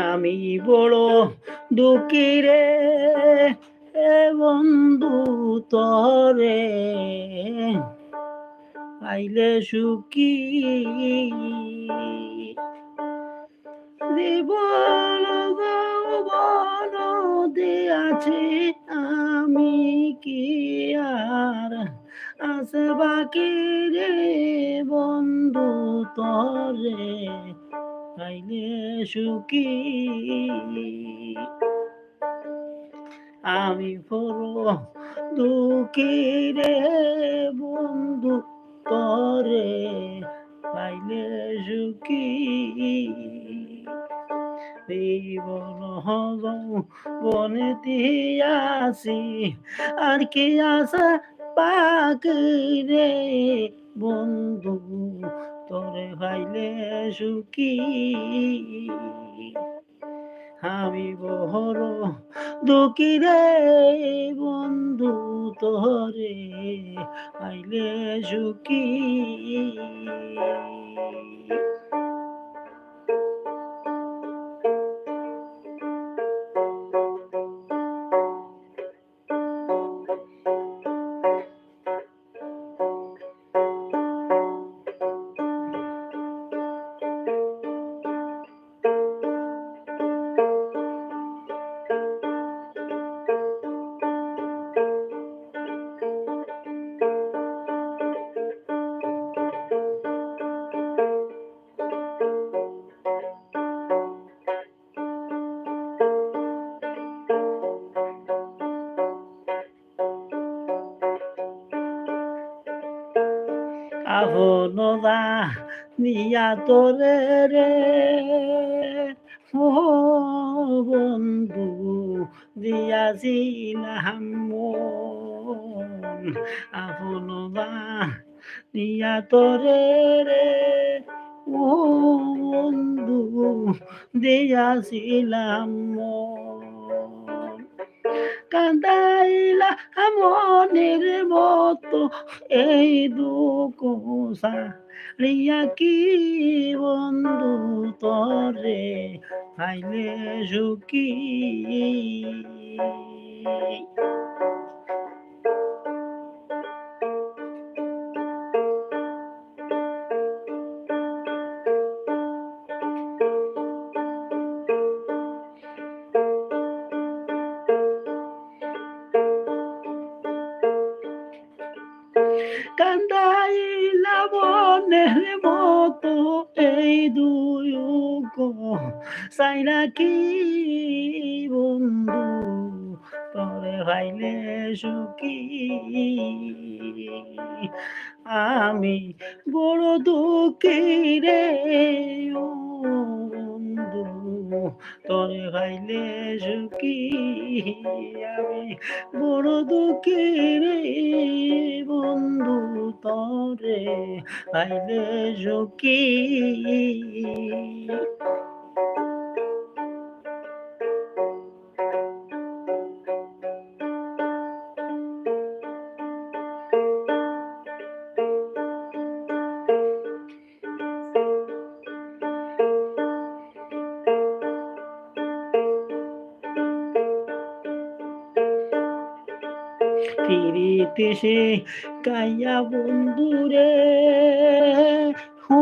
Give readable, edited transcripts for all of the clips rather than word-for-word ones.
আমি বড় দুঃখী রে বন্ধু তরে আইলে সুখী জীবন যৌবন দিয়াছি আমি কি আর আছে বাকি রে বন্ধু তরে আইলে সুখী আমি বড় দুঃখী রে বন্ধু তরে পাইলে সুখী জীবন বনে দিয়াছি আর কি আশা পাকি রে বন্ধু তোরে পাইলে সুখী আমি বড় দুঃখী রে বন্ধু তোরে আইলে সুখী আপনদা নিয়া তোরে রে ও বন্ধু দিয়াছিলাম মন আপনদা নিয়া তোরে রে ও বন্ধু দিয়াছিলাম মন কান্দাইলা মনের মতো এই দুঃখ সারিয়া কি বন্ধু তরে আইলে সুখী কান্দাইলা মনের মতো এই দুই সাইরা কি বন্ধু তরে ভাইলে সুখী আমি বড় দুঃখী রে ও বন্ধু তরে ভাইলে সুখী আমি বড় দুঃখী রে বন্ধু তরে ভাইলে সুখী ফিরিতে সে কাইয়া বন্ধুরে ও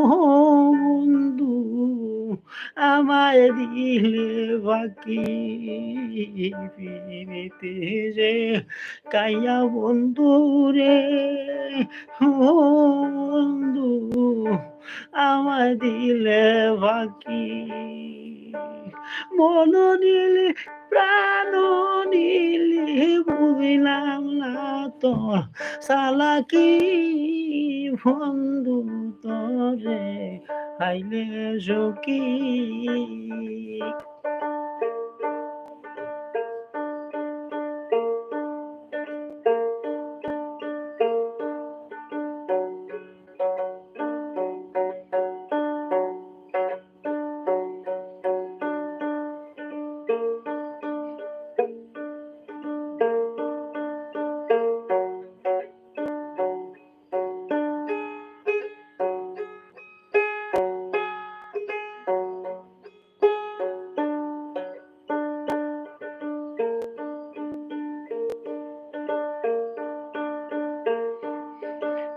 বন্ধু আমায় দিলে বাকি ফিরিতে সে কাইয়া বন্ধুরে ও বন্ধু আমায় দিলে বাকি মন নিলে প্রাণ নিলে বুঝলাম না তোর সালাকি বন্ধু তরে হাইলে সখী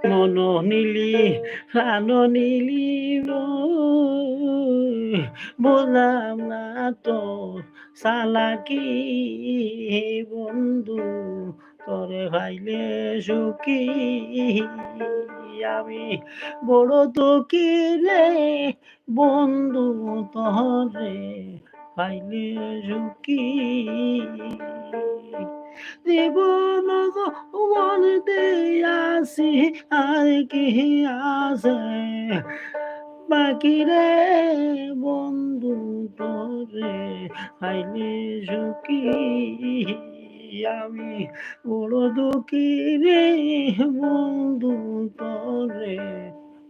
মন নিলি প্রাণ নিলি বললাম না তো সালাকি বন্ধু তোরে ভাইলে সুখী আমি বড় দুঃখী রে বন্ধু তোরে ভাইলে সুখী জীবন মনতে আসি আর কি আছে বাকি রে বন্ধু তোরে আইলে সুখী আমি বড় দুঃখী রে বন্ধু তোরে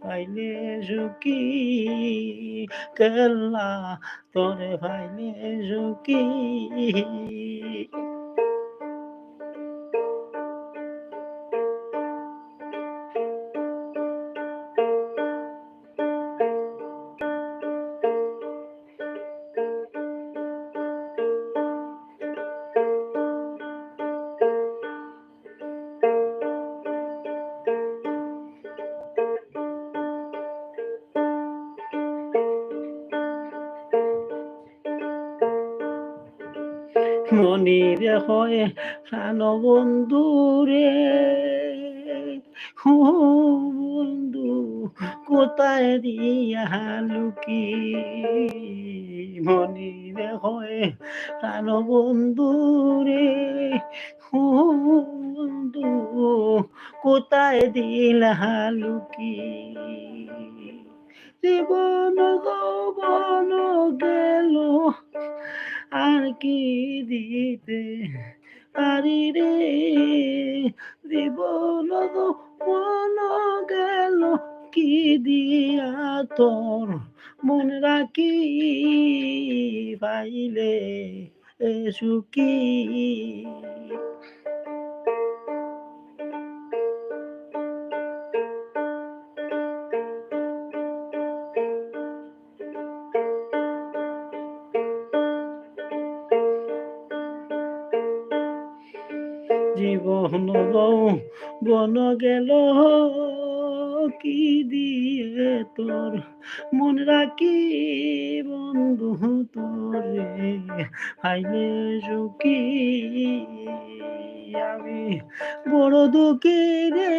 পাইলে সুখী কেল্লা তোরে পাইলে সুখী মনিরে হয় প্রাণ বন্ধু রে ও বন্ধু কোথায় দিয়া লুকি মনিরে হয় প্রাণ বন্ধু রে ও বন্ধু কোথায় দিলা লুকি জীবন যৌবন গেল আর কি দিতে পারি রে জীবন মন গেল কি দিয়া তোর মন রাখি পাইলে সুখী জীবন বন গেল কি দিয়ে তোর মন রাখি বন্ধু তোরে আইলে সুখী আমি বড় দুঃখী রে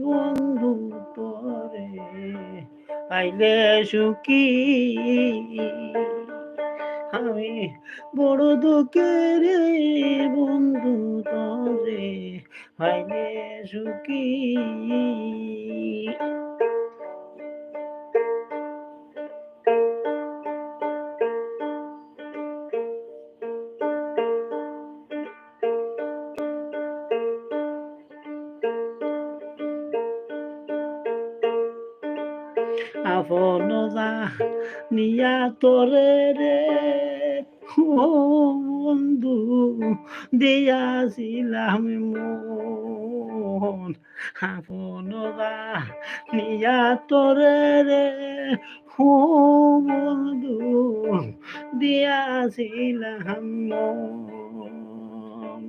বন্ধু তোরে আইলে সুখী আমি বড় দুঃখী রে বন্ধু তোরে আইলে সুখী আপন নিয়া তোরে রে ও বন্ধু দিয়াছিলাম মন আপন নিয়া তোরে রে ও বন্ধু দিয়াছিলাম মন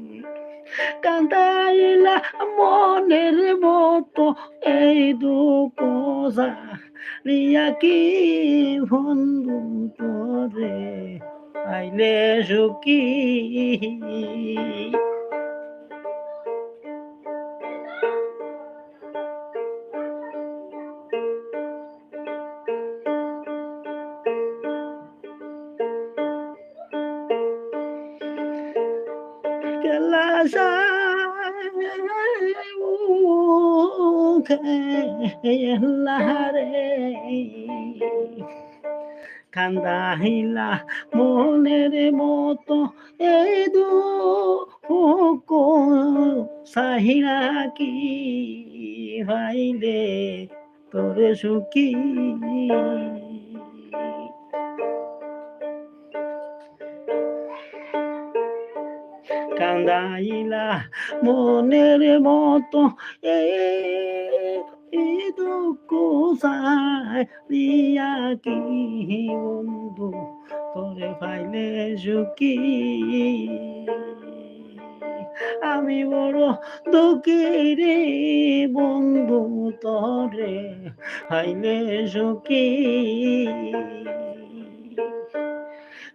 কান্দাইলা মনের মতো এই দুঃখ রিয়া কি বন্ধু তোরে আইলে সুখী কেলাসা রে কান্দাহিলা মনের মতো এই দুঃখ সাহিরা কি ভাইলে তোরে সুখী কান্দাইলা মনের মতো এই দুঃখ সারিয়া কি বন্ধু তোরে পাইলে সুখী আমি বড় দুঃখী রে বন্ধু তরে হাইলে সুখী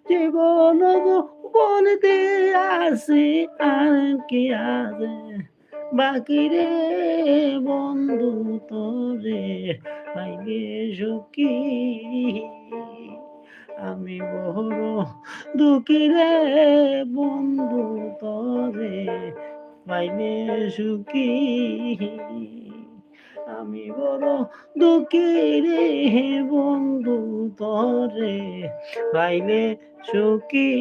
জীবন বলতে আসি আর কি আছে বাকি রে বন্ধু তোরে পাইলে সুখী আমি বড় দুঃখী রে বন্ধু তোরে পাইলে সুখী আমি বড় দুঃখী রে বন্ধু তরে পাইলে সুখী